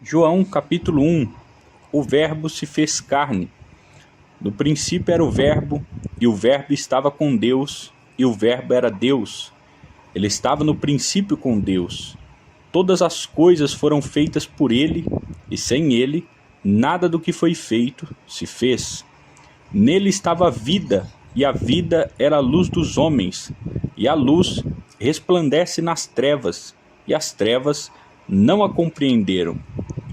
João capítulo 1. O Verbo se fez carne. No princípio era o Verbo, e o Verbo estava com Deus, e o Verbo era Deus. Ele estava no princípio com Deus. Todas as coisas foram feitas por ele, e sem ele, nada do que foi feito se fez. Nele estava a vida, e a vida era a luz dos homens, e a luz resplandece nas trevas, e as trevas não a compreenderam.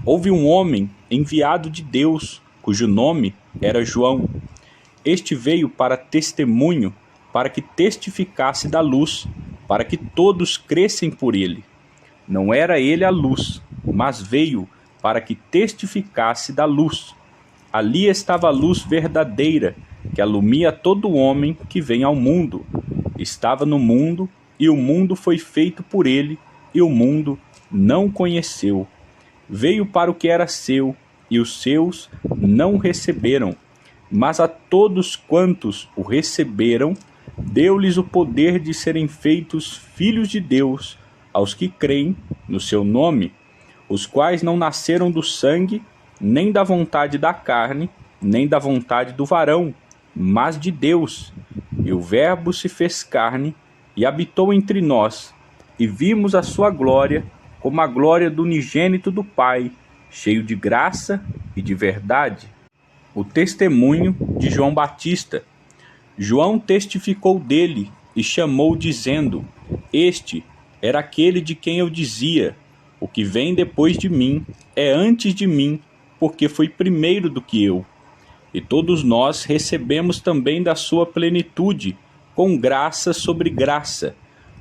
Houve um homem enviado de Deus, cujo nome era João. Este veio para testemunho, para que testificasse da luz, para que todos crescem por ele. Não era ele a luz, mas veio para que testificasse da luz. Ali estava a luz verdadeira, que alumia todo homem que vem ao mundo. Estava no mundo, e o mundo foi feito por ele, e o mundo não o conheceu. Veio para o que era seu, e os seus não o receberam. Mas a todos quantos o receberam, deu-lhes o poder de serem feitos filhos de Deus, aos que creem no seu nome, os quais não nasceram do sangue, nem da vontade da carne, nem da vontade do varão, mas de Deus. E o Verbo se fez carne e habitou entre nós, e vimos a sua glória, como a glória do unigênito do Pai, cheio de graça e de verdade. O testemunho de João Batista. João testificou dele e chamou, dizendo: Este era aquele de quem eu dizia: o que vem depois de mim é antes de mim, porque foi primeiro do que eu. E todos nós recebemos também da sua plenitude, com graça sobre graça,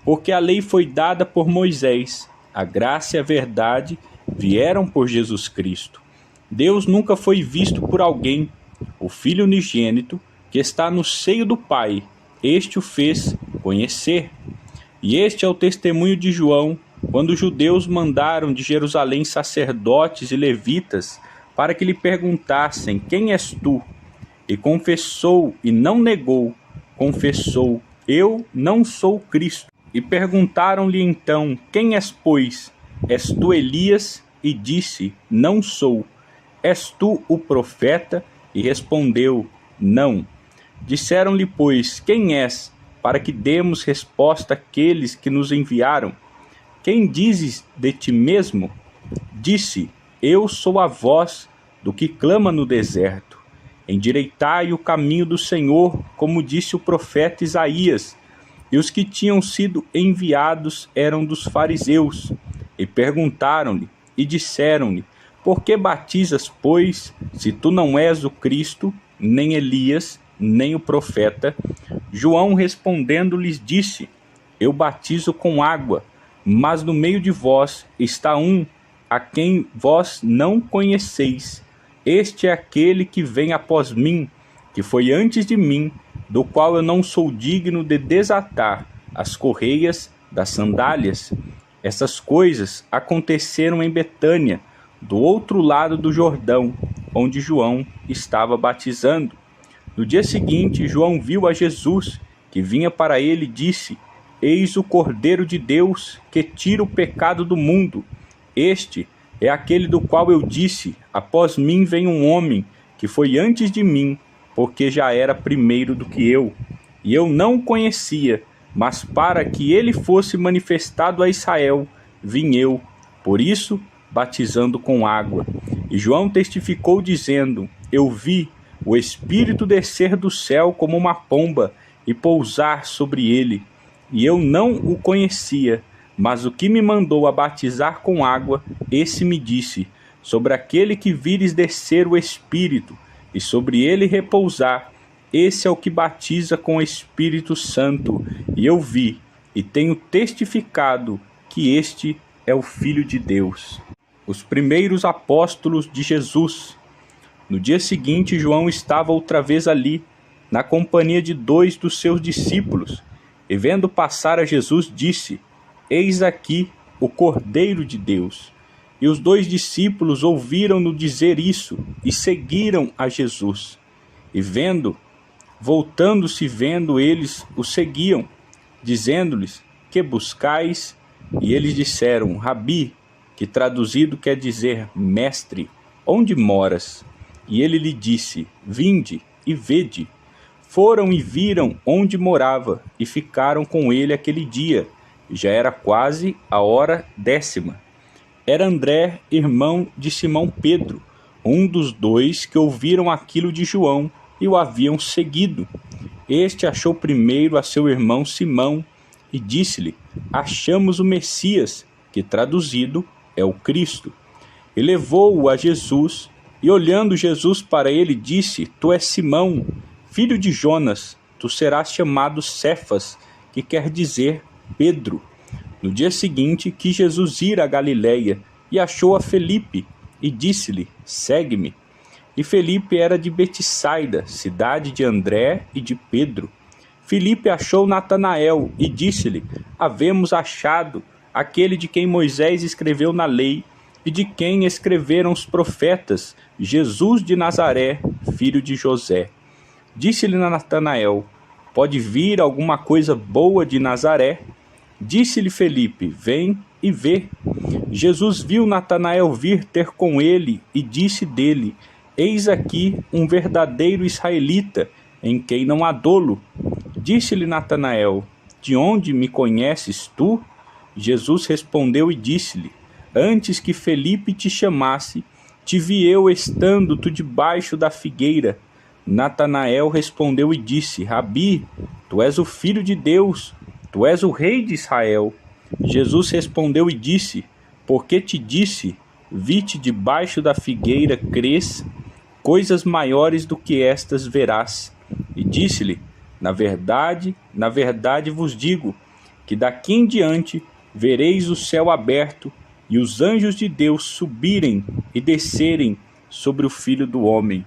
porque a lei foi dada por Moisés, a graça e a verdade vieram por Jesus Cristo. Deus nunca foi visto por alguém. O Filho unigênito, que está no seio do Pai, este o fez conhecer. E este é o testemunho de João, quando os judeus mandaram de Jerusalém sacerdotes e levitas para que lhe perguntassem: quem és tu? E confessou e não negou, confessou: eu não sou Cristo. E perguntaram-lhe então: quem és, pois? És tu Elias? E disse: não sou. És tu o profeta? E respondeu: não. Disseram-lhe, pois: quem és? Para que demos resposta àqueles que nos enviaram. Quem dizes de ti mesmo? Disse: eu sou a voz do que clama no deserto. Endireitai o caminho do Senhor, como disse o profeta Isaías. E os que tinham sido enviados eram dos fariseus. E perguntaram-lhe, e disseram-lhe: por que batizas, pois, se tu não és o Cristo, nem Elias, nem o profeta? João respondendo lhes disse: eu batizo com água, mas no meio de vós está um a quem vós não conheceis. Este é aquele que vem após mim, que foi antes de mim, do qual eu não sou digno de desatar as correias das sandálias. Essas coisas aconteceram em Betânia, do outro lado do Jordão, onde João estava batizando. No dia seguinte, João viu a Jesus, que vinha para ele, e disse: eis o Cordeiro de Deus, que tira o pecado do mundo. Este é aquele do qual eu disse: após mim vem um homem, que foi antes de mim, porque já era primeiro do que eu. E eu não o conhecia, mas para que ele fosse manifestado a Israel, vim eu, por isso, batizando com água. E João testificou, dizendo: eu vi o Espírito descer do céu como uma pomba e pousar sobre ele. E eu não o conhecia, mas o que me mandou a batizar com água, esse me disse: sobre aquele que vires descer o Espírito, e sobre ele repousar, esse é o que batiza com o Espírito Santo. E eu vi, e tenho testificado, que este é o Filho de Deus. Os primeiros apóstolos de Jesus. No dia seguinte, João estava outra vez ali, na companhia de 2 dos seus discípulos, e vendo passar a Jesus, disse: eis aqui o Cordeiro de Deus. E os 2 discípulos ouviram-no dizer isso, e seguiram a Jesus. E voltando-se vendo, eles o seguiam, dizendo-lhes: que buscais? E eles disseram: Rabi, que traduzido quer dizer mestre, onde moras? E ele lhe disse: vinde e vede. Foram e viram onde morava, e ficaram com ele aquele dia. Já era quase a hora 10ª. Era André, irmão de Simão Pedro, um dos dois que ouviram aquilo de João e o haviam seguido. Este achou primeiro a seu irmão Simão e disse-lhe: achamos o Messias, que traduzido é o Cristo. E levou-o a Jesus, e olhando Jesus para ele, disse: tu és Simão, filho de Jonas, tu serás chamado Cefas, que quer dizer Pedro. No dia seguinte, quis Jesus ir a Galiléia, e achou a Felipe, e disse-lhe: segue-me. E Felipe era de Betsaida, cidade de André e de Pedro. Felipe achou Natanael, e disse-lhe: havemos achado aquele de quem Moisés escreveu na lei, e de quem escreveram os profetas, Jesus de Nazaré, filho de José. Disse-lhe Natanael: pode vir alguma coisa boa de Nazaré? Disse-lhe Felipe: vem e vê. Jesus viu Natanael vir ter com ele e disse dele: eis aqui um verdadeiro israelita, em quem não há dolo. Disse-lhe Natanael: de onde me conheces tu? Jesus respondeu e disse-lhe: antes que Felipe te chamasse, te vi eu estando tu debaixo da figueira. Natanael respondeu e disse: Rabi, tu és o Filho de Deus, tu és o Rei de Israel. Jesus respondeu e disse: porque te disse, vi-te debaixo da figueira, crês? Coisas maiores do que estas verás. E disse-lhe: na verdade vos digo, que daqui em diante vereis o céu aberto e os anjos de Deus subirem e descerem sobre o Filho do Homem.